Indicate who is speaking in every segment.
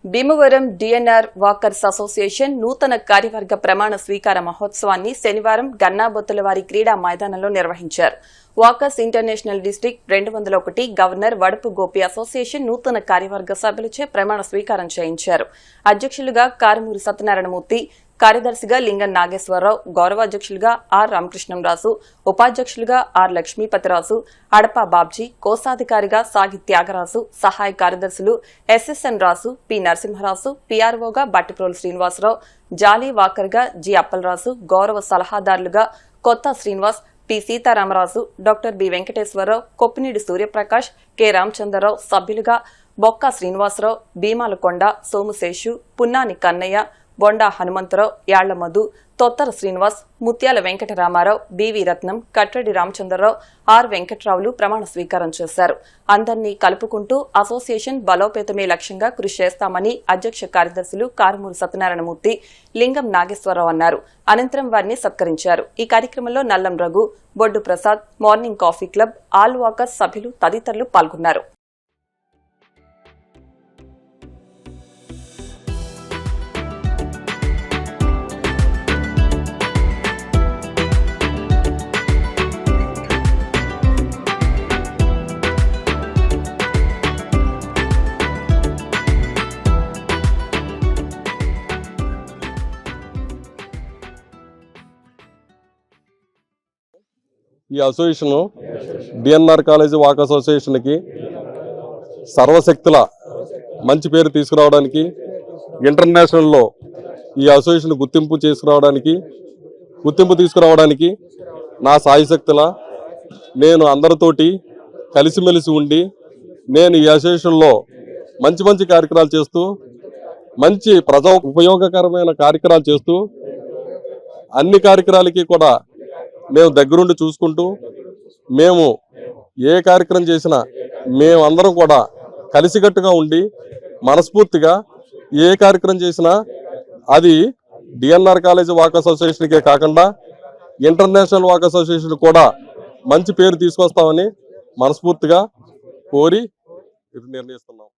Speaker 1: Bhimavaram DNR walkers association నూతన కార్యవర్గ ప్రమాణ స్వీకార మహోత్సవాన్ని శనివారం గన్నాబొత్తులవారి క్రీడా మైదానంలో నిర్వహించారు. Walkers international district 201 governor Vadapu Gopi association నూతన కార్యవర్గ సభ్యులచే ప్రమాణ స్వీకారం చేయించారు. అధ్యక్షులుగా కారుమూరి సత్యనారాయణమూర్తి, కార్యదర్శిగా లింగం నాగేశ్వరరావు, గౌరవాధ్యక్షులుగా ఆర్ రామకృష్ణంరాజు, ఉపాధ్యక్షులుగా ఆర్ లక్ష్మీపతిరాజు, అడపా బాబ్జీ, కోశాధికారిగా సాగి త్యాగరాజు, సహాయ కార్యదర్శులు ఎస్ఎస్ఎన్ రాజు, పి నరసింహరాజు, పిఆర్ఓగా బట్టిప్రోలు శ్రీనివాసరావు, జాలీ వాకర్గా జి అప్పలరాజు, గౌరవ సలహాదారులుగా Kotha Srinivas, P Sitaramaraju, doctor B Venkateswararao, Koppineedi Suryaprakash, K Ramachandrarao, సభ్యులుగా బొక్క శ్రీనివాసరావు, భీమాలకొండ, సోముశేషు, పున్నాని కన్నయ్య, బొండా హనుమంతరావు, యాళ్లమధు, తొత్తర శ్రీనివాస్, ముత్యాల వెంకటరామారావు, బివి రత్నం, కట్రెడ్డి రామచంద్రరావు, ఆర్ వెంకట్రావులు ప్రమాణ స్వీకారం చేశారు. అందరినీ కలుపుకుంటూ అసోసియేషన్ బలోపేతమే లక్ష్యంగా కృషి చేస్తామని అధ్యక్ష కార్యదర్శులు కారుమూరి సత్యనారాయణమూర్తి, లింగం నాగేశ్వరరావు అన్నారు. అనంతరం వారిని సత్కరించారు. ఈ కార్యక్రమంలో Nallam Raghu, Boddu Prasad, morning coffee club, all walkers సభ్యులు తదితరులు పాల్గొన్నారు.
Speaker 2: ఈ అసోసియేషన్ డిఎన్ఆర్ కాలేజీ వాక్ అసోసియేషన్కి సర్వశక్తుల మంచి పేరు తీసుకురావడానికి, ఇంటర్నేషనల్లో ఈ అసోసియేషన్ గుర్తింపు తీసుకురావడానికి నా సాయశక్తుల నేను అందరితోటి కలిసిమెలిసి ఉండి నేను ఈ అసోసియేషన్లో మంచి కార్యక్రమాలు చేస్తూ, మంచి ప్రజా ఉపయోగకరమైన కార్యక్రమాలు చేస్తూ, అన్ని కార్యక్రమాలకి కూడా మేము దగ్గరుండి చూసుకుంటూ, మేము ఏ కార్యక్రమం చేసినా మేమందరం కూడా కలిసికట్టుగా ఉండి మనస్ఫూర్తిగా ఏ కార్యక్రమం చేసినా అది డిఎన్ఆర్ కాలేజీ వాక్ అసోసియేషన్కే కాకుండా ఇంటర్నేషనల్ వాక్ అసోసియేషన్ కూడా మంచి పేరు తీసుకొస్తామని మనస్ఫూర్తిగా కోరి నిర్ణయిస్తున్నాం.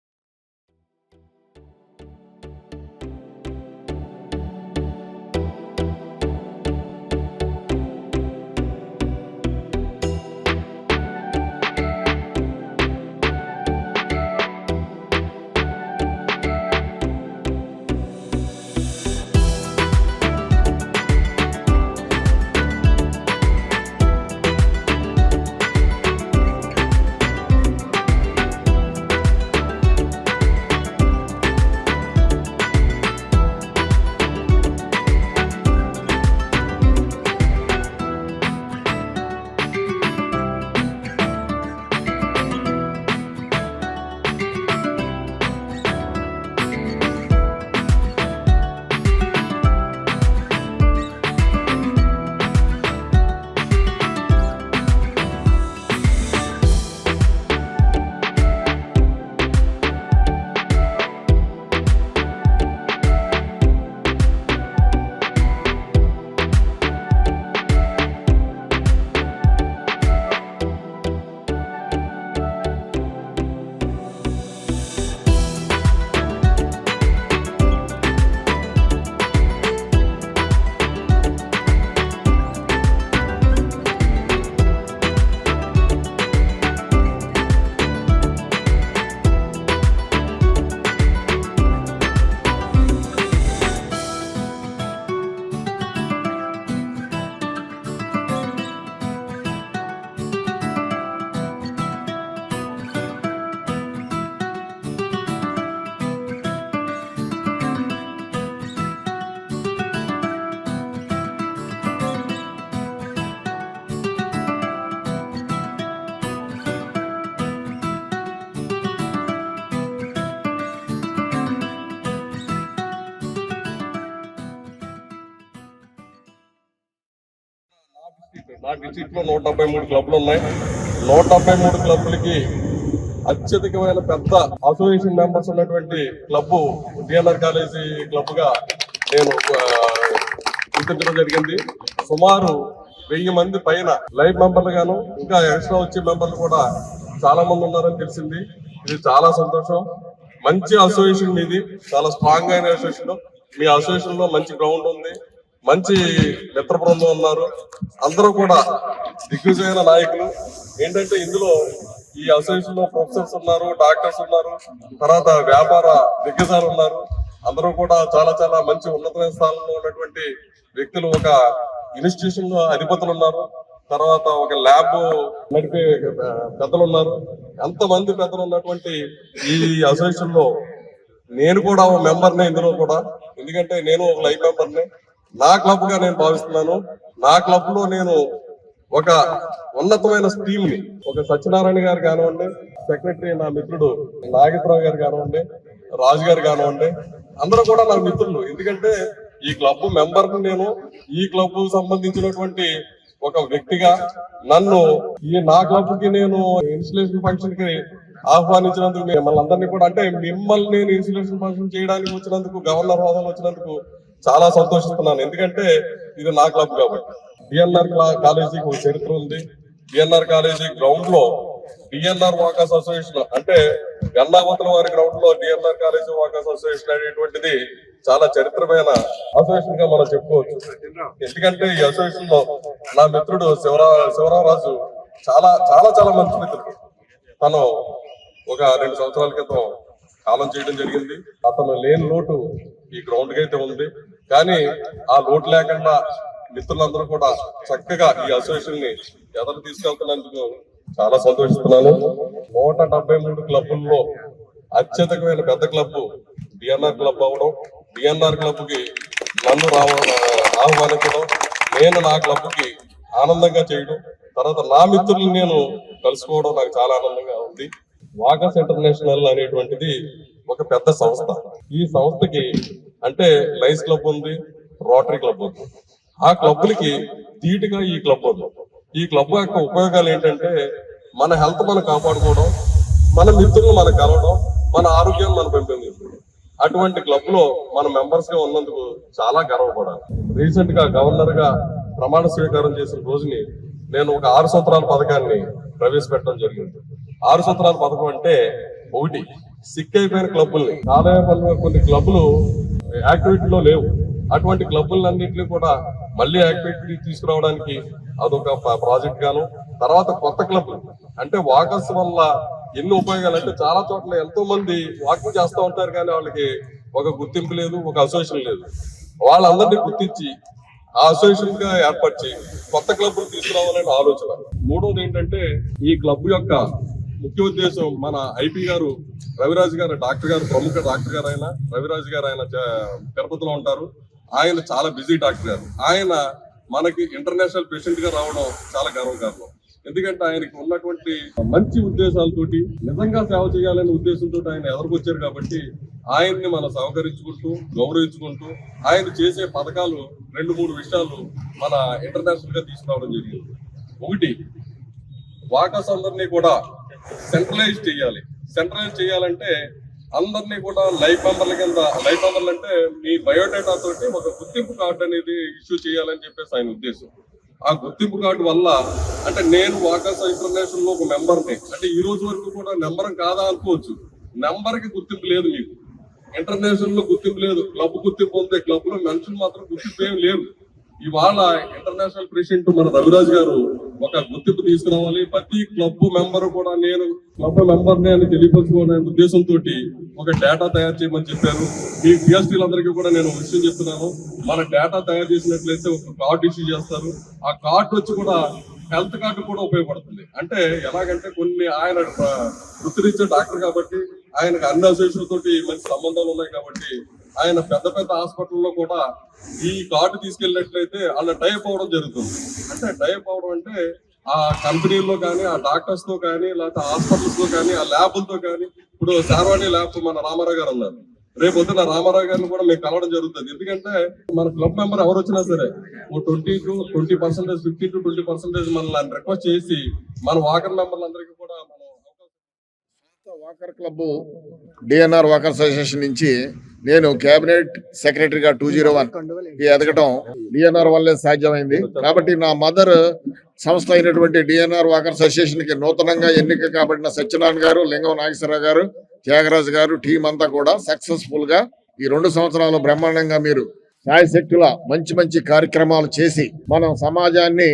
Speaker 2: నా డిస్ట్రిక్ట్ లో 173 క్లబ్లు ఉన్నాయి. 173 క్లబ్లకి అత్యధికమైన పెద్ద అసోసియేషన్ మెంబర్స్ ఉన్నటువంటి క్లబ్ డిఎన్ఆర్ కాలేజీ క్లబ్ గా నేను గుర్తించడం జరిగింది. సుమారు 1000 మంది పైన లైవ్ మెంబర్లు గాను ఇంకా ఎక్స్ట్రా వచ్చే మెంబర్లు కూడా చాలా మంది ఉన్నారని తెలిసింది. ఇది చాలా సంతోషం. మంచి అసోసియేషన్ ఇది, చాలా స్ట్రాంగ్ అయిన అసోసియేషన్. మీ అసోసియేషన్ లో మంచి గ్రౌండ్ ఉంది, మంచి మిత్ర బృందం ఉన్నారు, అందరూ కూడా దిగ్విజయమైన నాయకులు. ఏంటంటే ఇందులో ఈ అసోసియేషన్ లో ప్రొఫెసర్స్ ఉన్నారు, డాక్టర్స్ ఉన్నారు, తర్వాత వ్యాపార దిగ్గజాలు ఉన్నారు. అందరూ కూడా చాలా చాలా మంచి ఉన్నతమైన స్థానంలో ఉన్నటువంటి వ్యక్తులు. ఒక ఇన్స్టిట్యూషన్ లో అధిపతులు ఉన్నారు, తర్వాత ఒక ల్యాబ్ నడిపే పెద్దలు ఉన్నారు. ఎంతమంది పెద్దలు ఉన్నటువంటి ఈ అసోసియేషన్ లో నేను కూడా ఒక మెంబర్నే ఇందులో కూడా. ఎందుకంటే నేను ఒక లైఫ్ మెంబర్నే. నా క్లబ్ గా నేను భావిస్తున్నాను. నా క్లబ్ లో నేను ఒక ఉన్నతమైన టీమ్ ని, ఒక సత్యనారాయణ గారు కానివ్వండి, సెక్రటరీ నా మిత్రుడు నాగేశ్వరరావు గారు కానివ్వండి, రాజు గారు కానివ్వండి, అందరూ కూడా నా మిత్రులు. ఎందుకంటే ఈ క్లబ్ మెంబర్ నేను, ఈ క్లబ్ సంబంధించినటువంటి ఒక వ్యక్తిగా నన్ను నా క్లబ్ కి నేను ఇన్స్టలేషన్ ఫంక్షన్ కి ఆహ్వానించినందుకు మిమ్మల్ని అందరినీ కూడా, అంటే మిమ్మల్ని నేను ఇన్స్టలేషన్ ఫంక్షన్ చేయడానికి వచ్చినందుకు, గవర్నర్ హోదాలో వచ్చినందుకు చాలా సంతోషిస్తున్నాను. ఎందుకంటే ఇది నా క్లబ్ కాబట్టి. డిఎన్ఆర్ కాలేజీకి ఒక చరిత్ర ఉంది. డిఎన్ఆర్ కాలేజీ గ్రౌండ్ లో డిఎన్ఆర్ వాకర్స్ అసోసియేషన్, అంటే గన్నావతుల వారి గ్రౌండ్ లో డిఎన్ఆర్ కాలేజీ వాకర్స్ అసోసియేషన్ అనేటువంటిది చాలా చరిత్రమైన అసోసియేషన్ గా మనం చెప్పుకోవచ్చు. ఎందుకంటే ఈ అసోసియేషన్ లో నా మిత్రుడు శివరారాజు చాలా చాలా చాలా మంచి మిత్రుడు. తను ఒక 2 సంవత్సరాల క్రితం కాలం చేయడం జరిగింది. అతను లేని లోటు ఈ గ్రౌండ్ కి అయితే ఉంది. కానీ ఆ లోటు లేకుండా మిత్రులందరూ కూడా చక్కగా ఈ అసోసియేషన్ ని ఎదురు తీసుకెళ్తున్నందుకు చాలా సంతోషిస్తున్నాను. 173 క్లబ్బుల్లో అత్యధికమైన పెద్ద క్లబ్ డిఎన్ఆర్ క్లబ్ అవడం, డిఎన్ఆర్ క్లబ్ కి నన్ను ఆహ్వానించడం, నేను నా క్లబ్ కి ఆనందంగా చేయడం, తర్వాత నా మిత్రులు నేను కలుసుకోవడం నాకు చాలా ఆనందంగా ఉంది. వాకర్స్ ఇంటర్నేషనల్ అనేటువంటిది ఒక పెద్ద సంస్థ. ఈ సంస్థకి అంటే లైన్స్ క్లబ్ ఉంది, రోటరీ క్లబ్ ఉంది. ఆ క్లబ్లకి ధీటుగా ఈ క్లబ్ ఉంది. ఈ క్లబ్ యొక్క ఉపయోగాలు ఏంటంటే మన హెల్త్ మనం కాపాడుకోవడం, మన మిత్రులు మనం కలవడం, మన ఆరోగ్యాన్ని మనం పెంపొందించడం. అటువంటి క్లబ్ లో మన మెంబర్స్ గా ఉన్నందుకు చాలా గర్వపడాలి. రీసెంట్ గా గవర్నర్ గా ప్రమాణ స్వీకారం చేసిన రోజుని నేను ఒక 6 సూత్రాల పథకాన్ని ప్రవేశపెట్టడం జరిగింది. 6 సూత్రాల పథకం అంటే ఒకటి, సిక్ అయిపోయిన క్లబ్బుల్ని, కొన్ని క్లబ్బులు యాక్టివిటీలో లేవు, అటువంటి క్లబ్బులన్నింటినీ కూడా మళ్ళీ యాక్టివిటీ తీసుకురావడానికి అదొక ప్రాజెక్ట్ గాను. తర్వాత కొత్త క్లబ్లు, అంటే వాకర్స్ వల్ల ఎన్ని ఉపయోగాలు అంటే చాలా చోట్ల ఎంతో మంది వాకింగ్ చేస్తూ ఉంటారు, కానీ వాళ్ళకి ఒక గుర్తింపు లేదు, ఒక అసోసియేషన్ లేదు. వాళ్ళందరినీ గుర్తించి ఆ అసోసియేషన్ గా ఏర్పరిచి కొత్త క్లబ్లు తీసుకురావాలనే ఆలోచన. మూడోది ఏంటంటే ఈ క్లబ్ యొక్క ముఖ్య ఉద్దేశం, మన ఐపీ గారు రవిరాజు గారు, డాక్టర్ గారు, ప్రముఖ డాక్టర్ గారు ఆయన రవిరాజు గారు, ఆయన తిరుపతిలో ఉంటారు. ఆయన చాలా బిజీ డాక్టర్ గారు. ఆయన మనకి ఇంటర్నేషనల్ పేషెంట్ గా రావడం చాలా గర్వకారణం. ఎందుకంటే ఆయనకి ఉన్నటువంటి మంచి ఉద్దేశాలతోటి, నిజంగా సేవ చేయాలనే ఉద్దేశంతో ఆయన ఎదురుకొచ్చారు. కాబట్టి ఆయన్ని మనం సహకరించుకుంటూ, గౌరవించుకుంటూ, ఆయన చేసే పథకాలు 2-3 విషయాలు మన ఇంటర్నేషనల్ గా తీసుకురావడం జరిగింది. ఒకటి, వాకర్స్ అందరినీ కూడా సెంట్రలైజ్ చేయాలి. సెంట్రలైజ్ చేయాలంటే అందరినీ కూడా లైఫ్ మెంబర్ల కింద, లైఫ్ మెంబర్లు అంటే మీ బయోడేటా తోటి ఒక గుర్తింపు కార్డు అనేది ఇష్యూ చేయాలని చెప్పేసి ఆయన ఉద్దేశం. ఆ గుర్తింపు కార్డు వల్ల, అంటే నేను వాకర్స్ ఇంటర్నేషనల్ లో ఒక మెంబర్ని, అంటే ఈ రోజు వరకు కూడా నెంబర్ కాదా అనుకోవచ్చు, నెంబర్ కి గుర్తింపు లేదు, మీకు ఇంటర్నేషనల్ లో గుర్తింపు లేదు. క్లబ్ గుర్తింపు ఉంది, క్లబ్ లో మనుషులు మాత్రం గుర్తింపు ఏమి లేవు. ఇవాళ ఇంటర్నేషనల్ ప్రెసిడెంట్ మన రవిరాజ్ గారు ఒక గుర్తింపు తీసుకురావాలి. ప్రతి క్లబ్ మెంబర్ కూడా నేను క్లబ్ మెంబర్ని అని తెలియపరచుకోవాలనే ఉద్దేశంతో ఒక డేటా తయారు చేయమని చెప్పారు. ఈ పిఎస్టీలందరికీ కూడా నేను విషయం చెప్తున్నాను, మన డేటా తయారు చేసినట్లయితే ఒక కార్డు ఇష్యూ చేస్తారు. ఆ కార్డు వచ్చి కూడా హెల్త్ కార్డు కూడా ఉపయోగపడుతుంది. అంటే ఎలాగంటే కొన్ని ఆయన వృత్తిరీత్యా డాక్టర్ కాబట్టి ఆయనకు అన్ని అసోసియేషన్ తోటి మంచి సంబంధాలు ఉన్నాయి. కాబట్టి ఆయన పెద్ద పెద్ద హాస్పిటల్లో కూడా ఈ కార్డు తీసుకెళ్ళినట్లయితే వాళ్ళ టైప్ అవడం జరుగుతుంది. అంటే టైప్ అవడం అంటే ఆ కంపెనీల్లో కానీ, ఆ డాక్టర్స్ తో కానీ, లేకపోతే హాస్పిటల్స్ తో కానీ, ఆ ల్యాబులతో కానీ. ఇప్పుడు శార్వాణి ల్యాబ్ మన రామారావు గారు అన్నారు, రేపు పొద్దున రామారావు గారిని కూడా మీకు కలవడం జరుగుతుంది. ఎందుకంటే మన క్లబ్ మెంబర్ ఎవరు వచ్చినా సరే 20% 15-20% మనల్ని రిక్వెస్ట్ చేసి మన వాకర్ మెంబర్లందరికీ కూడా మనం
Speaker 3: walker club DNR walker association నుంచి నేను కేబినెట్ సెక్రటరీగా 201 ఎదగటం డిఎన్ఆర్ వల్లే సాధ్యమైంది. కాబట్టి నా మదర్ సంస్థ అయినటువంటి డిఎన్ఆర్ వాకర్ అసోసియేషన్ కి నూతనంగా ఎన్నిక కాబడిన సత్యనారాయణ గారు, లింగం నాగేశ్వరరావు గారు, త్యాగరాజు గారు టీం అంతా కూడా సక్సెస్ఫుల్ గా ఈ 2 సంవత్సరాలు బ్రహ్మాండంగా మీరు శాయశక్తుల మంచి మంచి కార్యక్రమాలు చేసి మనం సమాజాన్ని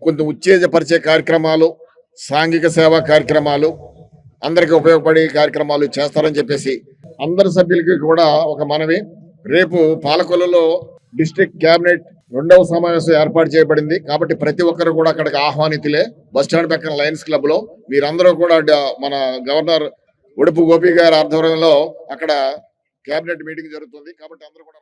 Speaker 3: కొంచెం ఉత్తేజపరిచే కార్యక్రమాలు, సాంఘిక సేవా కార్యక్రమాలు, అందరికి ఉపయోగపడే కార్యక్రమాలు చేస్తారని చెప్పేసి అందరి సభ్యులకి కూడా ఒక మనవి. రేపు పాలకొల్లులో డిస్ట్రిక్ట్ క్యాబినెట్ 2వ సమావేశం ఏర్పాటు చేయబడింది. కాబట్టి ప్రతి ఒక్కరు కూడా అక్కడికి ఆహ్వానితులే. బస్టాండ్ పక్కన లయన్స్ క్లబ్ లో మీరందరూ కూడా మన గవర్నర్ ఉడుపు గోపి గారి ఆధ్వర్యంలో అక్కడ క్యాబినెట్ మీటింగ్ జరుగుతుంది. కాబట్టి అందరూ కూడా